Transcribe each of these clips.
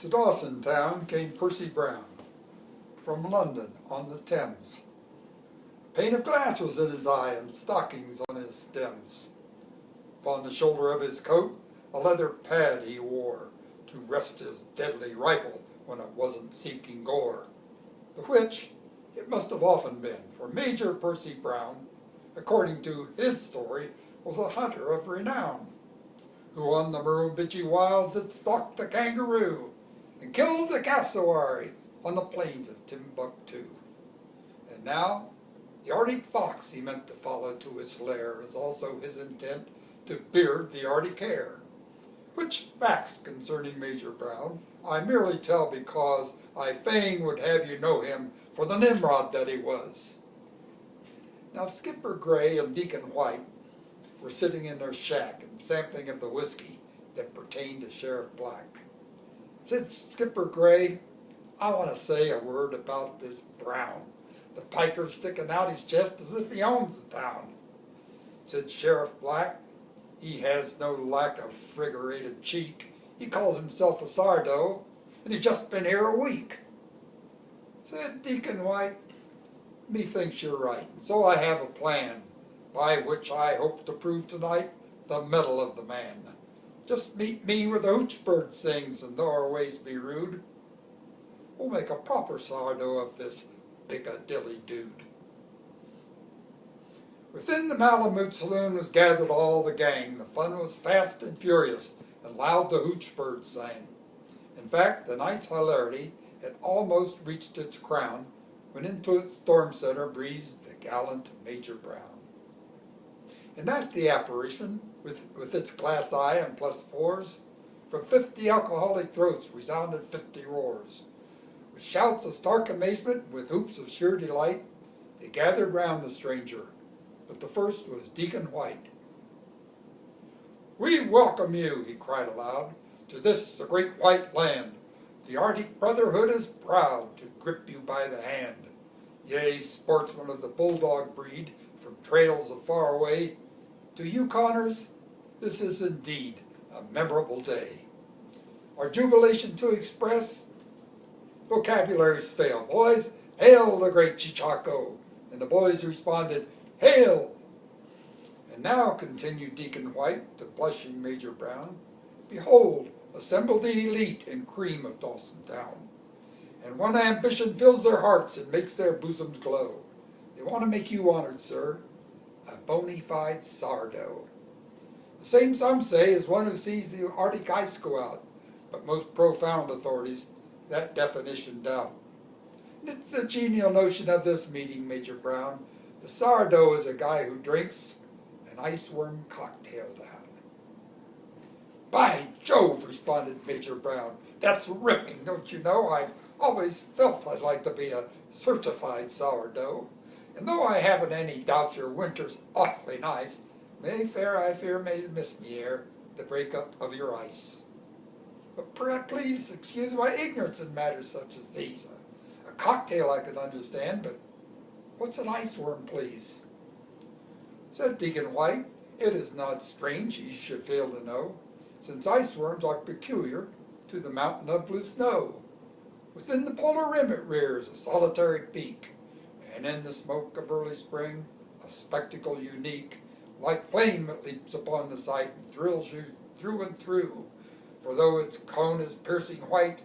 To Dawson town came Percy Brown, from London on the Thames. A pane of glass was in his eye and stockings on his stems. Upon the shoulder of his coat a leather pad he wore, to rest his deadly rifle when it wasn't seeking gore. The which it must have often been, for Major Percy Brown, according to his story, was a hunter of renown, who on the Murrumbidgee wilds had stalked the kangaroo, and killed the cassowary on the plains of Timbuktu. And now, the Arctic fox he meant to follow to its lair is also his intent to beard the Arctic hare. Which facts concerning Major Brown I merely tell because I fain would have you know him for the Nimrod that he was. Now Skipper Gray and Deacon White were sitting in their shack and sampling of the whiskey that pertained to Sheriff Black. Said Skipper Gray, I want to say a word about this Brown. The piker sticking out his chest as if he owns the town. Said Sheriff Black, he has no lack of frigorated cheek. He calls himself a sourdough, and he's just been here a week. Said Deacon White, methinks you're right, and so I have a plan, by which I hope to prove tonight the mettle of the man. Just meet me where the hooch bird sings, and though our ways be rude, we'll make a proper sourdough of this Piccadilly dude. Within the Malamute saloon was gathered all the gang. The fun was fast and furious, and loud the hooch bird sang. In fact, the night's hilarity had almost reached its crown when into its storm center breezed the gallant Major Brown. And at the apparition, with its glass eye and +4s, from 50 alcoholic throats resounded 50 roars. With shouts of stark amazement, with hoops of sheer delight, they gathered round the stranger, but the first was Deacon White. We welcome you, he cried aloud, to this the great white land. The Arctic Brotherhood is proud to grip you by the hand. Yea, sportsmen of the bulldog breed, from trails of far away, to you Connors, this is indeed a memorable day. Our jubilation to express, vocabularies fail. Boys, hail the great Chichaco. And the boys responded, hail! And now, continued Deacon White to blushing Major Brown, behold, assembled the elite and cream of Dawson town. And one ambition fills their hearts and makes their bosoms glow. They want to make you honored, sir, a bona fide sourdough. The same, some say, as one who sees the Arctic ice go out, but most profound authorities that definition doubt. And it's the genial notion of this meeting, Major Brown. The sourdough is a guy who drinks an iceworm cocktail down. By Jove, responded Major Brown, that's ripping, don't you know? I've always felt I'd like to be a certified sourdough. And though I haven't any doubt your winter's awfully nice, Mayfair, I fear, may miss me ere the break-up of your ice. But please excuse my ignorance in matters such as these. A cocktail I could understand, but what's an iceworm, please? Said Deacon White, it is not strange ye should fail to know, since iceworms are peculiar to the mountain of blue snow. Within the polar rim it rears a solitary peak, and in the smoke of early spring, a spectacle unique, like flame it leaps upon the sight and thrills you through and through, for though its cone is piercing white,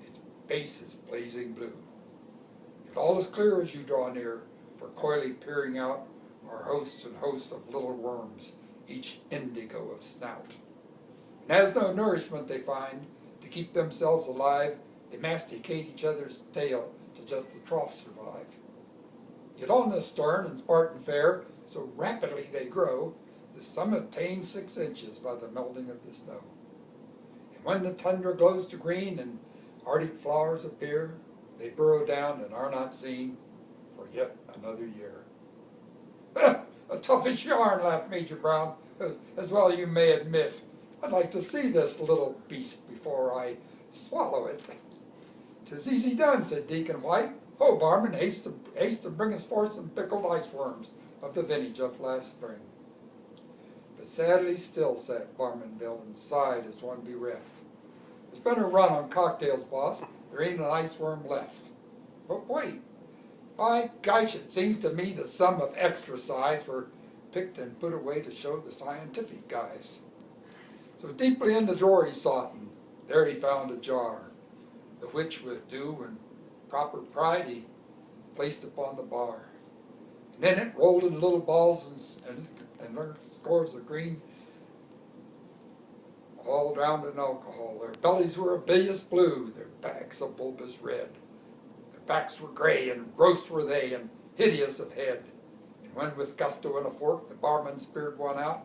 its base is blazing blue. Yet all is clear as you draw near, for coyly peering out are hosts and hosts of little worms, each indigo of snout. And as no nourishment they find to keep themselves alive, they masticate each other's tail till just the trough survive. Yet on the stern and Spartan fare, so rapidly they grow, the some attain 6 inches by the melting of the snow. And when the tundra glows to green and Arctic flowers appear, they burrow down and are not seen for yet another year. A toughish yarn, laughed Major Brown, as well you may admit. I'd like to see this little beast before I swallow it. 'Tis easy done, said Deacon White. Ho, barman, haste and bring us forth some pickled iceworms of the vintage of last spring. But sadly still sat Barman Bill and sighed as one bereft. It's been a run on cocktails, boss. There ain't an iceworm left. But wait, by gosh, it seems to me the sum of extra size were picked and put away to show the scientific guys. So deeply in the drawer he sought, and there he found a jar, the which with due and proper pride he placed upon the bar. And in it rolled in little balls and scores of green, all drowned in alcohol. Their bellies were a bilious blue, their backs a bulbous red. Their backs were gray, and gross were they, and hideous of head. And when with gusto and a fork the barman speared one out,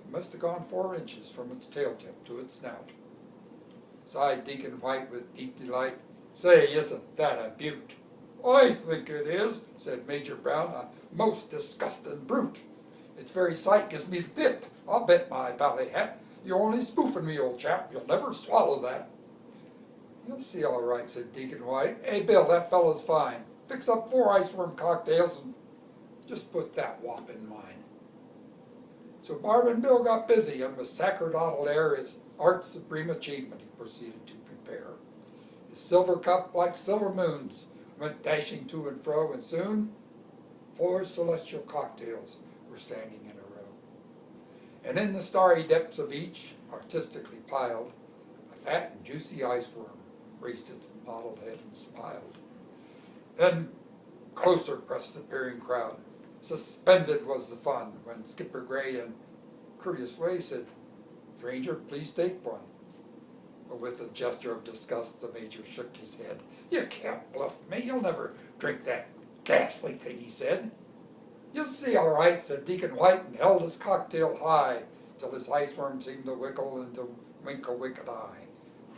it must have gone 4 inches from its tail tip to its snout. Sighed Deacon White with deep delight, "Say, isn't that a beaut?" "I think it is," said Major Brown, "a most disgusting brute. Its very sight gives me the pip. I'll bet my bally hat you're only spoofing me, old chap. You'll never swallow that." "You'll see all right," said Deacon White. "Hey, Bill, that fellow's fine. Fix up 4 iceworm cocktails and just put that wop in mine." So Barman Bill got busy, and with sacerdotal air his art's supreme achievement he proceeded to prepare. His silver cup, like silver moons, went dashing to and fro, and soon 4 celestial cocktails were standing in a row. And in the starry depths of each, artistically piled, a fat and juicy iceworm raised its mottled head and smiled. Then closer pressed the peering crowd. Suspended was the fun when Skipper Gray in courteous way said, "Stranger, please take one." But with a gesture of disgust the Major shook his head. "You can't bluff me. You'll never drink that ghastly thing," he said. "You'll see all right," said Deacon White, and held his cocktail high till his iceworm seemed to wiggle and to wink a wicked eye.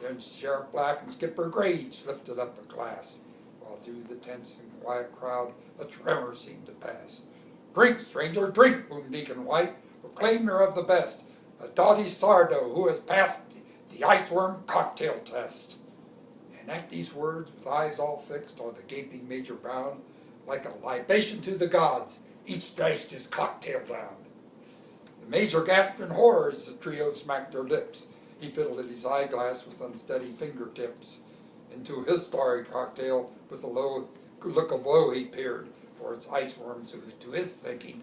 Then Sheriff Black and Skipper Gray each lifted up a glass, while through the tense and quiet crowd a tremor seemed to pass. "Drink, stranger, drink," boomed Deacon White, "proclaimer of the best, a doughty sardo who has passed the iceworm cocktail test." And at these words, with eyes all fixed on the gaping Major Brown, like a libation to the gods, each dashed his cocktail down. The Major gasped in horror as the trio smacked their lips. He fiddled at his eyeglass with unsteady fingertips. Into his starry cocktail, with a look of woe he peered, for its iceworms, who, to his thinking,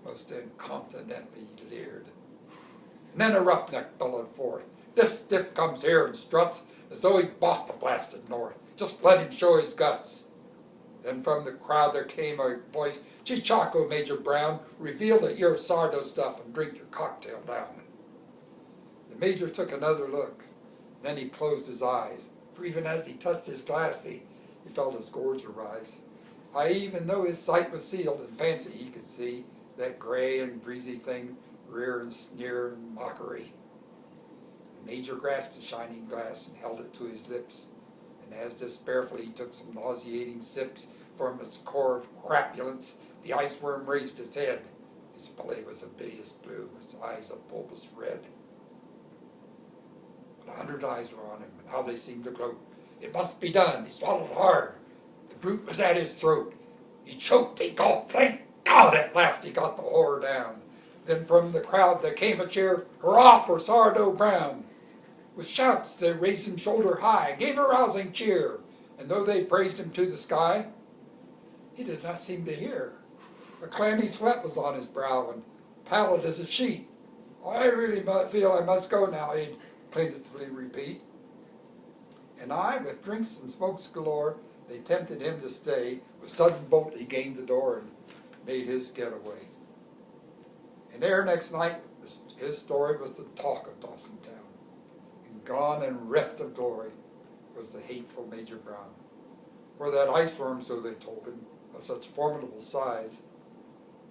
most incontinently leered. And then a roughneck bellowed forth, "This stiff comes here and struts as though he bought the blasted North. Just let him show his guts." Then from the crowd there came a voice, "Chichaco, Major Brown, reveal that you're sardo stuff and drink your cocktail down." The Major took another look. Then he closed his eyes, for even as he touched his glass he felt his gorge arise. Even though his sight was sealed, in fancy he could see that gray and breezy thing rear and sneer in mockery. The Major grasped the shining glass and held it to his lips, and as despairfully he took some nauseating sips from its core of crapulence, the iceworm raised its head. His belly was a bilious blue, his eyes a bulbous red. But 100 eyes were on him, and how they seemed to gloat. It must be done. He swallowed hard. The brute was at his throat. He choked, he gulped. Thank God, at last he got the horror down. Then from the crowd there came a cheer, "Hurrah for Sardo Brown!" With shouts they raised him shoulder high, gave a rousing cheer, and though they praised him to the sky, he did not seem to hear. A clammy sweat was on his brow, and pallid as a sheet. "I really feel I must go now," he'd plaintively repeat. And with drinks and smokes galore, they tempted him to stay. With sudden bolt he gained the door and made his getaway. And ere next night, his story was the talk of Dawson Town. And gone and reft of glory was the hateful Major Brown. For that iceworm, so they told him, of such formidable size,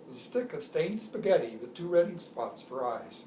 was a stick of stained spaghetti with 2 red ink spots for eyes.